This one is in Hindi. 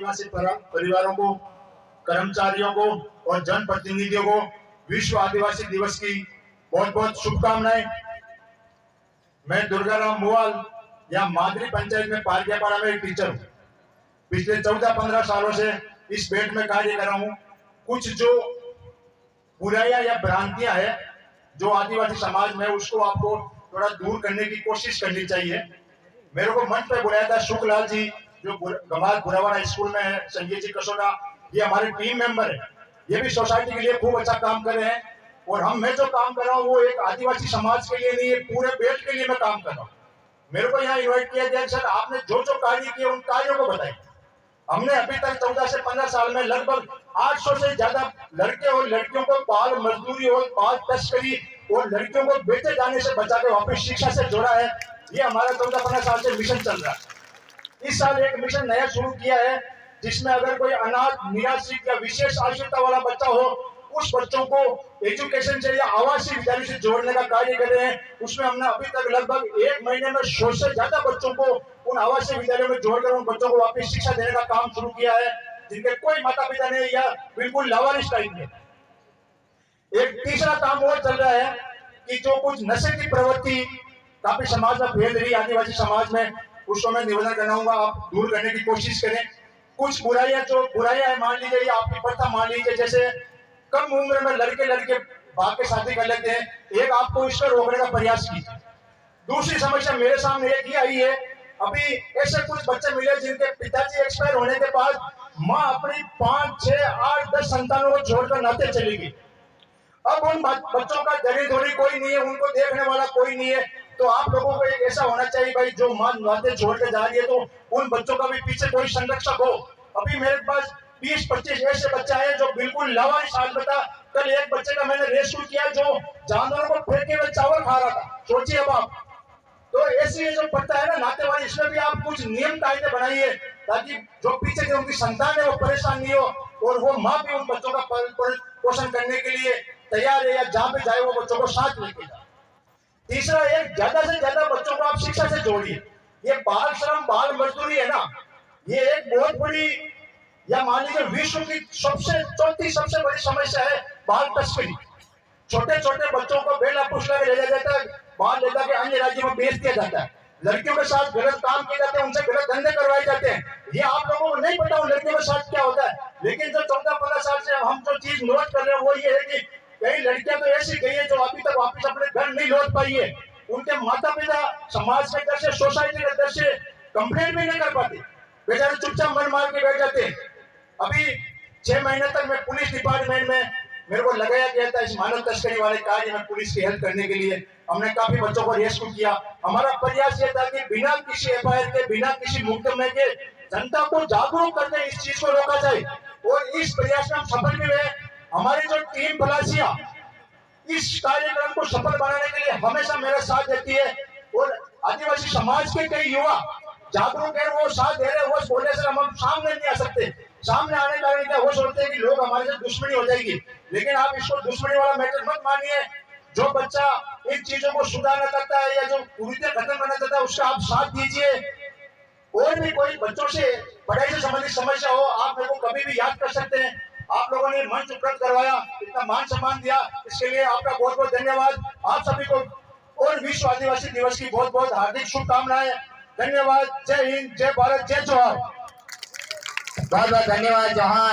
आदिवासी परिवारों को, कर्मचारियों को और जनप्रतिनिधियों को विश्व आदिवासी दिवस की बहुत बहुत शुभकामनाएं। मैं दुर्गाराम मुवाल या मादरी पंचायत में पारगियापाड़ा में एक टीचर हूँ। पिछले 14-15 सालों से इस बेट में कार्य कर रहा हूँ। कुछ जो बुराइयां या भ्रांतियां है जो आदिवासी समाज में, उसको आपको थोड़ा दूर करने की कोशिश करनी चाहिए। मेरे को मंच पे बुलाया था शुक्लाल जी, जो गमाल बुरावाड़ा स्कूल में है, संजय जी कसोटा, ये हमारे टीम मेंबर है। ये भी सोसाइटी के लिए खूब अच्छा काम कर रहे हैं। और मैं जो काम कर रहा हूँ वो एक आदिवासी समाज के लिए नहीं है, पूरे बेल्ट के लिए मैं काम कर रहा हूँ। मेरे को यहाँ इन्वाइट किया गया, सर आपने जो जो कार्य किए उन कार्यों को बताइए। हमने अभी तक 14 से 15 साल में लगभग 800 से ज्यादा लड़के और लड़कियों को बाल मजदूरी और बाल तस्करी और लड़कियों को बेचे जाने से बचा के वापस शिक्षा से जोड़ा है। ये हमारा 14-15 साल से मिशन चल रहा है। इस साल एक मिशन नया शुरू किया है, जिसमें अगर कोई अनाथ, निराश्रित या विशेष आवश्यकता वाला बच्चा हो, उस बच्चों को एजुकेशन से या आवासीय विद्यालय से जोड़ने का कार्य कर रहे हैं। उसमें हमने अभी तक लगभग 1 महीने में 100 से ज्यादा बच्चों को उन आवासीय विद्यालयों में जोड़कर उन बच्चों को वापस शिक्षा देने का काम शुरू किया है, जिनके कोई माता पिता नहीं या बिल्कुल लावारिस टाइप में। एक तीसरा काम और चल रहा है कि जो कुछ नशे की प्रवृत्ति काफी समाज में फैल रही है, आदिवासी समाज में, उसको मैं निवेदन करना चाहूंगा आप दूर करने की कोशिश करें। कुछ बुराइयां है, मान लीजिए आपकी प्रथा मान लीजिए, जैसे कम उम्र में लड़के भाग के शादी कर लेते हैं। एक आपको इसको रोकने का प्रयास कीजिए। दूसरी समस्या मेरे सामने एक ही आई है, अभी ऐसे कुछ बच्चे मिले जिनके पिताजी एक्सपायर होने के बाद माँ अपनी 5, 6, 8, 10 संतानों को छोड़कर नाते चली गई। अब उन बच्चों का जरी धोरी कोई नहीं है, उनको देखने वाला कोई नहीं है। तो आप लोगों को एक ऐसा होना चाहिए भाई, जो माँ नाते छोड़ के जा रही है तो उन बच्चों का भी पीछे कोई संरक्षक हो। अभी मेरे पास 20-25 ऐसे बच्चा है जो बिल्कुल लावारिस हाल बता। कल एक बच्चे का मैंने रेस्क्यू किया जो जानवरों को फेंके हुए चावल खा रहा था, सोचिए अब आप। तो ऐसी जो पड़ता है ना नाते वाले, इसमें भी आप कुछ नियम कायदे बनाइए ताकि जो पीछे के उनकी संतान है वो परेशान नहीं हो, और वो माँ भी उन बच्चों का पोषण करने के लिए तैयार है, या जहाँ पे जाए वो बच्चों को साथ लेके जाए। तीसरा, एक ज्यादा से ज्यादा बच्चों को आप शिक्षा से जोड़िए। ये बाल श्रम, बाल मजदूरी है ना, ये एक बहुत बड़ी, या मान लीजिए विश्व की चौथी सबसे बड़ी समस्या है बाल तस्करी। छोटे छोटे बच्चों को बेला पुछला के ले जाया जाता है, बाहर ले जाके अन्य राज्यों में बेच दिया जाता है। लड़कियों के साथ गलत काम किए जाते हैं, उनसे गलत धंधे करवाए जाते हैं। ये आप लोगों को नहीं पता उन लड़कियों के साथ क्या होता है। लेकिन जो 14-15 साल से हम जो चीज नोट कर रहे हैं वो ये है कि कई लड़कियां तो ऐसी गई है जो अभी तक वापस अपने घर नहीं लौट पाई है। उनके माता पिता समाज के डर से, सोसाइटी के डर से कंप्लेंट भी नहीं कर पाते, बेचारे चुपचाप मन मार के बैठ जाते हैं। अभी 6 महीने तक मैं पुलिस डिपार्टमेंट में मेरे को लगाया गया था इस मानव तस्करी वाले कार्य में पुलिस की हेल्प करने के लिए। हमने काफी बच्चों को रेस्क्यू किया। हमारा प्रयास ये था कि बिना किसी एफआईआर के, बिना किसी मुकदमे के जनता को जागरूक करके इस चीज को रोका जाए, और इस प्रयास में हम सफल भी हुए। हमारी जो टीम पलासिया इस कार्यक्रम को सफल बनाने के लिए हमेशा मेरा साथ देती है, और आदिवासी समाज के कई युवा जागरूक है, वो साथ दे रहे हैं। वो बोलने से हम सामने नहीं आ सकते। सामने आने का क्या, वो सोचते हैं कि लोग हमारे से दुश्मनी हो जाएगी, लेकिन आप इसको दुश्मनी वाला मैटर मत मानिए। जो बच्चा इन चीजों को सुधारना चाहता है या जो कुरीतियां खत्म करना चाहता है, उसका आप साथ दीजिए। और भी कोई बच्चों से पढ़ाई से संबंधित समस्या हो, आप मेरे को कभी भी याद कर सकते हैं। आप लोगों ने मंच उपलब्ध करवाया, इतना मान सम्मान दिया, इसके लिए आपका बहुत बहुत धन्यवाद। आप सभी को और विश्व आदिवासी दिवस की बहुत बहुत हार्दिक शुभकामनाएं। धन्यवाद। जय हिंद, जय भारत, जय जोहार। बहुत बहुत धन्यवाद। जोहार।